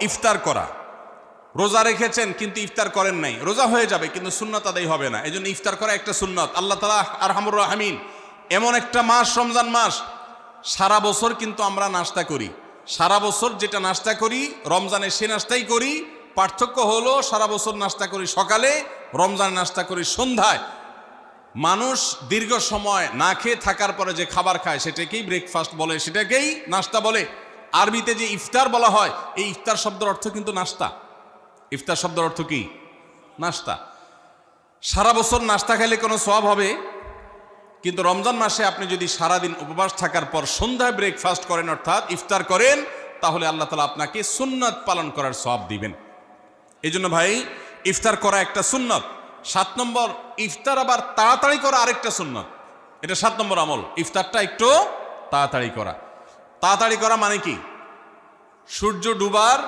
ইফতার করা। রোজা রেখেছেন কিন্তু ইফতার করেন নাই, রোজা হয়ে যাবে কিন্তু সুন্নত আদায় হবে না, এজন্য ইফতার করা একটা সুন্নত। আল্লাহ তাআলা আরহামুর রাহিমিন, এমন একটা মাস রমজান মাস, সারা বছর কিন্তু আমরা নাস্তা করি, সারা বছর যেটা নাস্তা করি রমজানে সে নাস্তাই করি। পার্থক্য হলো সারা বছর নাস্তা করি সকালে, রমজানে নাস্তা করি সন্ধ্যায়। মানুষ দীর্ঘ সময় না খেয়ে থাকার পরে যে খাবার খায় সেটাকেই ব্রেকফাস্ট বলে, সেটাকেই নাস্তা বলে। আরবিতে যে ইফতার বলা হয়, এই ইফতার শব্দের অর্থ কিন্তু নাস্তা। ইফতার শব্দের অর্থ কি? নাস্তা। সারা বছর নাস্তা খেলে কোনো সওয়াব হবে, কিন্তু রমজান মাসে আপনি যদি সারাদিন উপবাস থাকার পর সন্ধ্যায় ব্রেকফাস্ট করেন অর্থাৎ ইফতার করেন, তাহলে আল্লাহ তাআলা আপনাকে সুন্নাত পালন করার সওয়াব দিবেন। এই জন্য ভাই, ইফতার করা একটা সুন্নত। 7 নম্বর, ইফতার আবার তাড়াতাড়ি করা আরেকটা সুন্নত। এটা 7 নম্বর আমল, ইফতারটা একটু তাড়াতাড়ি করা। তাড়াতাড়ি করা মানে কি? সূর্য ডুবার